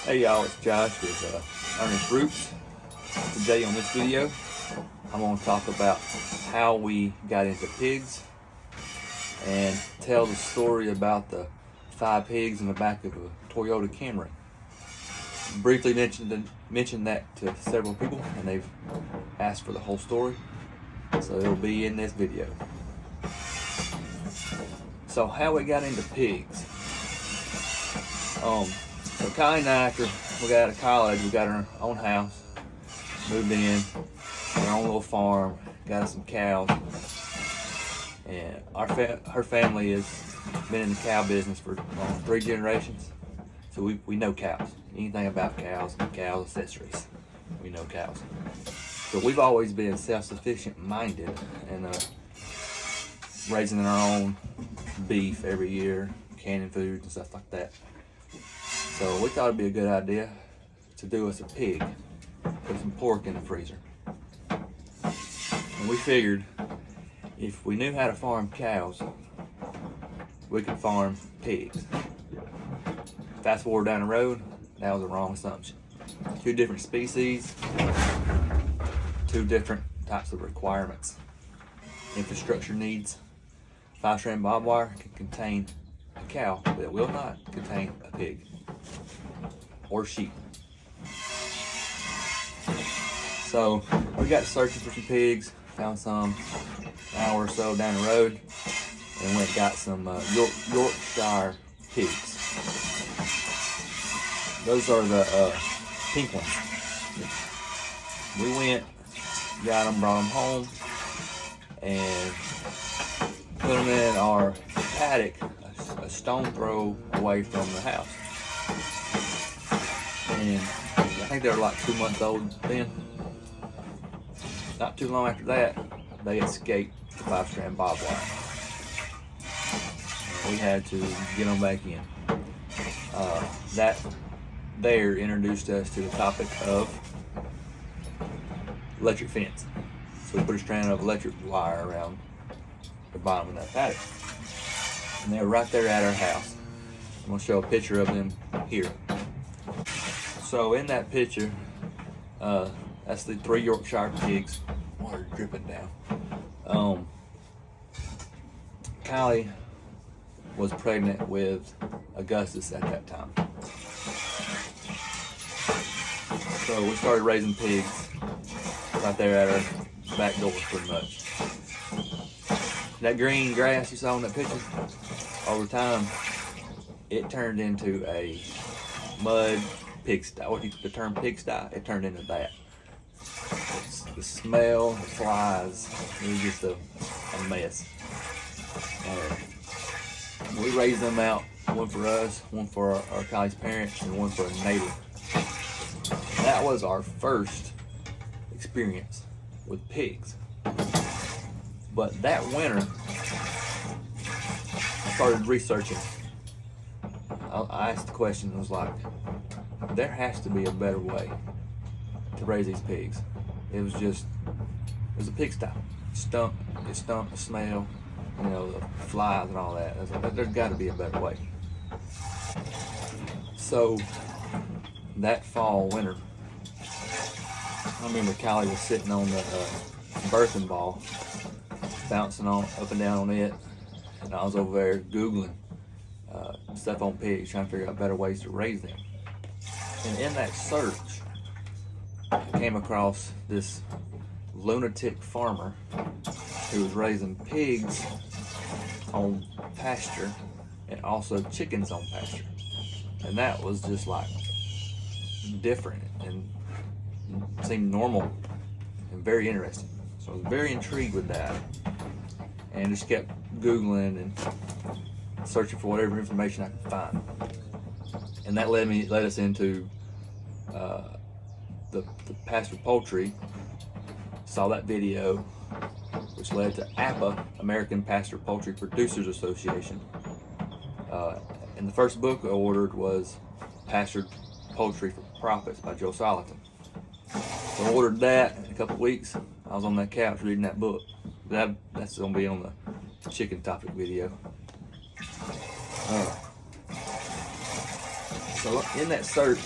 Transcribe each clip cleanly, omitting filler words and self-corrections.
Hey y'all, it's Josh with Earnest Roots. Today on this video, I'm going to talk about how we got into pigs and tell the story about the 5 pigs in the back of a Toyota Camry. Briefly mentioned that to several people and they've asked for the whole story, so it'll be in this video. So how we got into pigs. So Kylie and I, after we got out of college, we got our own house, moved in, our own little farm, got us some cows, and her family has been in the cow business for 3 generations, so we know cows. Anything about cows and cow accessories, we know cows. So we've always been self-sufficient minded and raising our own beef every year, canning foods and stuff like that. So we thought it'd be a good idea to do us a pig, put some pork in the freezer. And we figured if we knew how to farm cows, we could farm pigs. Fast forward down the road, that was the wrong assumption. 2 different species, 2 different types of requirements. Infrastructure needs. 5-strand barbed wire can contain a cow, but it will not contain a pig or sheep. So we got searching for some pigs, found some an hour or so down the road, and went and got some Yorkshire pigs. Those are the pink ones. We went, got them, brought them home, and put them in our paddock a stone throw away from the house. And I think they were like 2 months old then. Not too long after that, they escaped the 5-strand barbed wire. And we had to get them back in. That there introduced us to the topic of electric fence. So we put a strand of electric wire around the bottom of that paddock. And they were right there at our house. I'm going to show a picture of them here. So in that picture, that's the 3 Yorkshire pigs. Water dripping down. Kylie was pregnant with Augustus at that time. So we started raising pigs right there at our back door pretty much. That green grass you saw in that picture, over time, it turned into a mud pigsty. What you the term pigsty, it turned into that. The smell, the flies, it was just a mess. We raised them out, one for us, one for our Kylie's parents, and one for a neighbor. That was our first experience with pigs. But that winter, I started researching. I asked the question, it was like, there has to be a better way to raise these pigs. It was a pigsty. It stunk, the smell, the flies and all that. I was like, there's got to be a better way. So that fall, winter, I remember Kylie was sitting on the birthing ball, bouncing on up and down on it, and I was over there Googling stuff on pigs, trying to figure out better ways to raise them. And in that search, I came across this lunatic farmer who was raising pigs on pasture and also chickens on pasture. And that was just like different and seemed normal and very interesting. So I was very intrigued with that and just kept Googling and searching for whatever information I could find. And that led us into the pasture poultry. Saw that video, which led to APA, American Pasture Poultry Producers Association. And the first book I ordered was Pastured Poultry for Profits by Joe Salatin. So I ordered that in a couple weeks. I was on that couch reading that book. That's going to be on the chicken topic video. So in that search,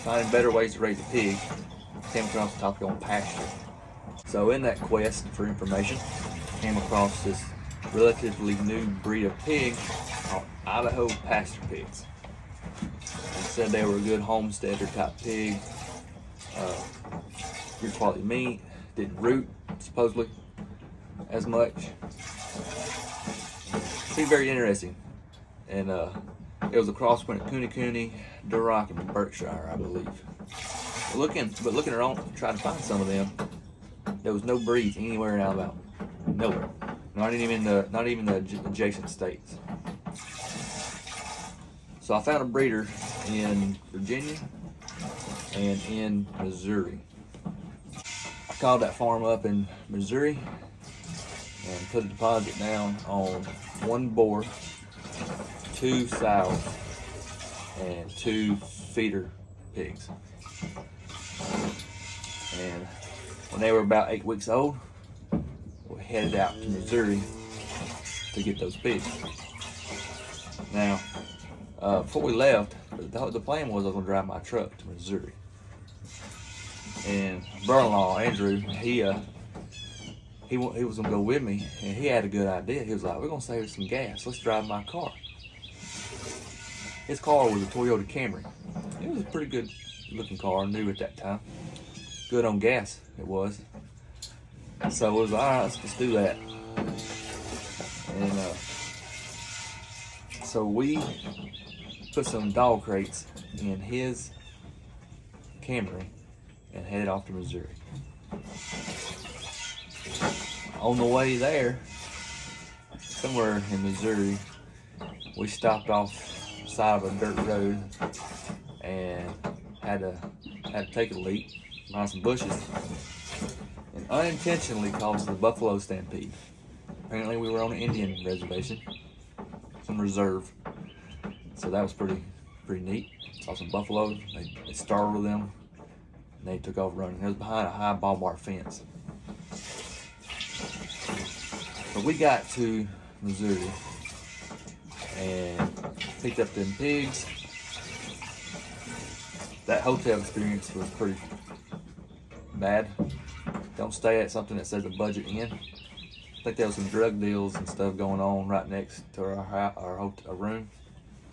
finding better ways to raise a pig, came across the topic on pasture. So in that quest for information, came across this relatively new breed of pig called Idaho pasture pigs. They said they were a good homesteader type pig, good quality meat, didn't root supposedly as much. Seemed very interesting, and it was a cross between Cooney, Duroc, and Berkshire, I believe. But looking around, trying to find some of them, there was no breeds anywhere in Alabama, nowhere. Not even the adjacent states. So I found a breeder in Virginia and in Missouri. I called that farm up in Missouri and put a deposit down on 1 boar, 2 sows, and 2 feeder pigs. And when they were about 8 weeks old, we headed out to Missouri to get those pigs. Now, before we left, the plan was I was going to drive my truck to Missouri. And brother-in-law Andrew, he was going to go with me, and he had a good idea. He was like, "We're going to save some gas. Let's drive my car." His car was a Toyota Camry. It was a pretty good looking car, new at that time. Good on gas, it was. So it was, all right, let's do that. And so we put some dog crates in his Camry and headed off to Missouri. On the way there, somewhere in Missouri, we stopped off the side of a dirt road and had to take a leap behind some bushes and unintentionally caused the buffalo stampede. Apparently we were on an Indian reservation, some reserve, so that was pretty neat. Saw some buffalo, they startled them, and they took off running. It was behind a high barbed wire fence. But we got to Missouri and picked up them pigs. That hotel experience was pretty bad. Don't stay at something that says a budget inn. I think there was some drug deals and stuff going on right next to our room.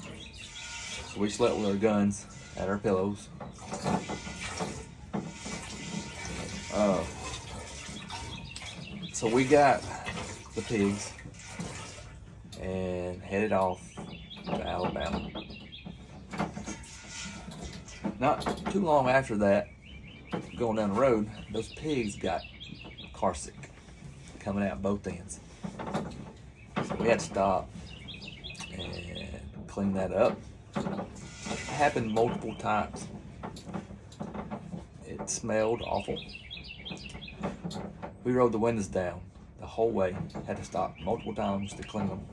So we slept with our guns and our pillows. So we got the pigs and headed off to Alabama. Not too long after that, going down the road, those pigs got car sick, coming out both ends. So we had to stop and clean that up. It happened multiple times. It smelled awful. We rode the windows down the whole way. Had to stop multiple times to clean them.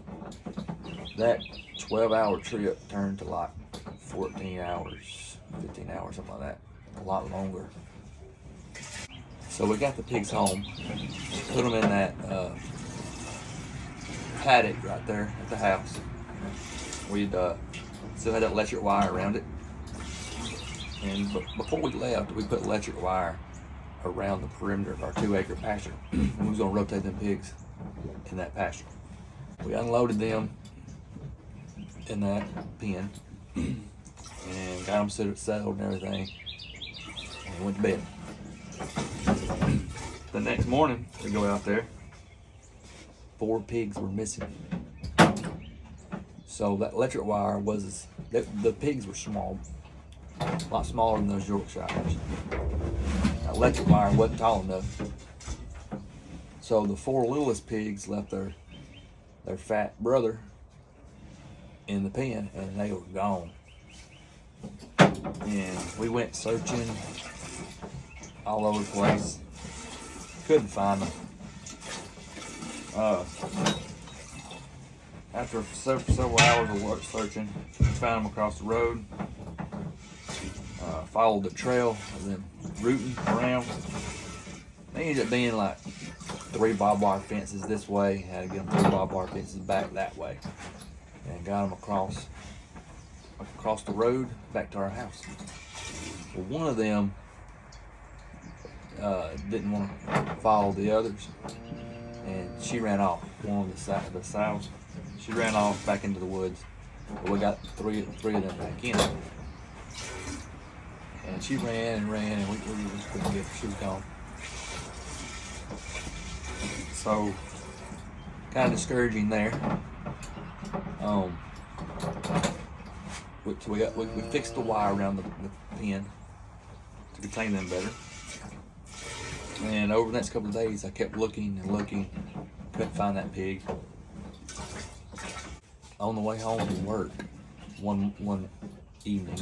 That 12-hour trip turned to like 14 hours, 15 hours, something like that. A lot longer. So we got the pigs home, put them in that paddock right there at the house. We'd still had that electric wire around it. And before we left, we put electric wire around the perimeter of our 2-acre pasture. And we was gonna rotate them pigs in that pasture. We unloaded them in that pen and got them settled and everything, and went to bed. The next morning, we go out there, 4 pigs were missing. So that electric wire was, the pigs were small, a lot smaller than those Yorkshires. That electric wire wasn't tall enough. So the 4 littlest pigs left their fat brother in the pen, and they were gone. And we went searching all over the place. Couldn't find them. After several hours of work searching, we found them across the road. Followed the trail and then rooting around. They ended up being like 3 barbed wire fences this way. Had to get them 3 barbed wire fences back that way, and got them across the road back to our house. Well, one of them didn't want to follow the others, and she ran off. One on the south, she ran off back into the woods. But we got three of them back in, and she ran and ran, and we just couldn't get her. She was gone. So kind of discouraging there. So we fixed the wire around the pen to contain them better. And over the next couple of days, I kept looking and looking, couldn't find that pig. On the way home from work, one evening,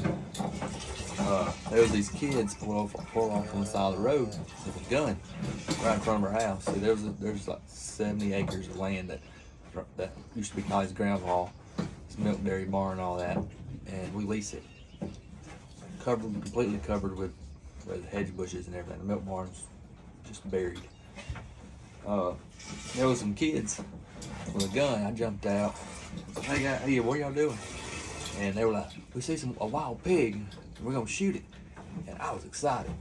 there was these kids pulled off on the side of the road with a gun right in front of our house. See, there's like 70 acres of land that used to be Kylie's grandpa, his milk dairy barn and all that, and we lease it. Completely covered with hedge bushes and everything. The milk barn's just buried. There was some kids with a gun. I jumped out. Hey, what y'all doing? And they were like, we see a wild pig, and we're gonna shoot it. And I was excited.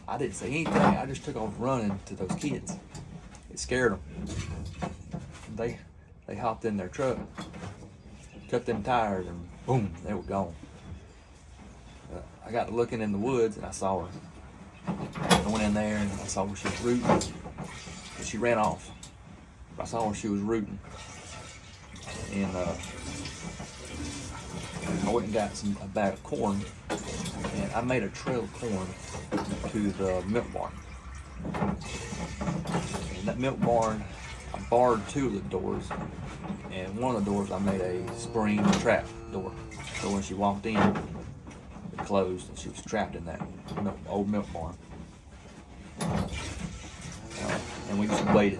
I didn't say anything. I just took off running to those kids. It scared them. They hopped in their truck, cut them tires, and boom, they were gone. I got to looking in the woods, and I saw her. I went in there, and I saw where she was rooting. But she ran off. I saw where she was rooting. And I went and got a bag of corn, and I made a trail of corn to the milk barn. And that milk barn, I barred two of the doors, and one of the doors I made a spring trap door. So when she walked in, it closed, and she was trapped in that old milk barn. And we just waited.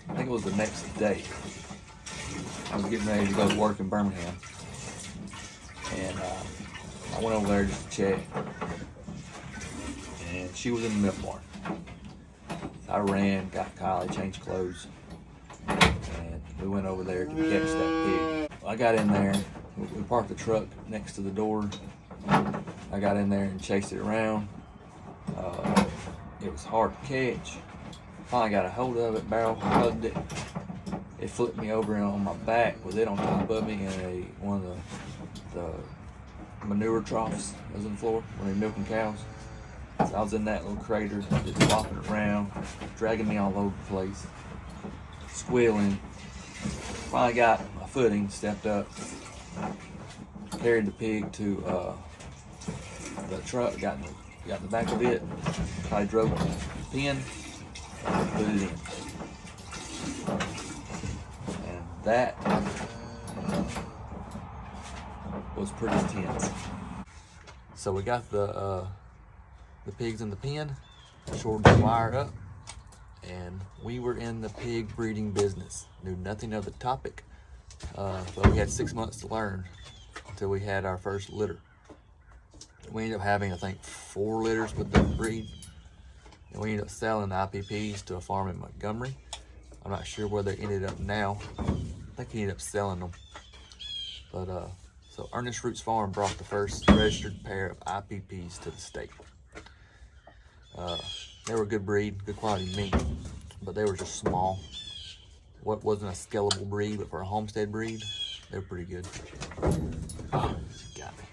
I think it was the next day. I was getting ready to go to work in Birmingham, and I went over there just to check, and she was in the milk barn. So I ran, got Kylie, changed clothes, and we went over there to catch that pig. I got in there, we parked the truck next to the door. I got in there and chased it around. It was hard to catch. Finally got a hold of it, barrel hugged it. It flipped me over on my back with it on top of me in one of the manure troughs that was on the floor when they were milking cows. So I was in that little crater, just flopping around, dragging me all over the place, squealing. Finally got my footing, stepped up, carried the pig to the truck, got in the back of it. I drove the pen, put it in. And that was pretty intense. So we got the pigs in the pen, shored the wire up, and we were in the pig breeding business. Knew nothing of the topic, but we had 6 months to learn until we had our first litter. We ended up having, I think, 4 litters with the breed, and we ended up selling the IPPs to a farm in Montgomery. I'm not sure where they ended up now. I think he ended up selling them. But so Ernest Roots Farm brought the first registered pair of IPPs to the state. They were a good breed, good quality meat, but they were just small. What wasn't a scalable breed, but for a homestead breed, they were pretty good. Oh, got me.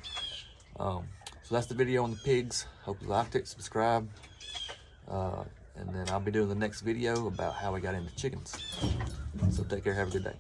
So that's the video on the pigs. Hope you liked it. Subscribe. And then I'll be doing the next video about how we got into chickens. So take care. Have a good day.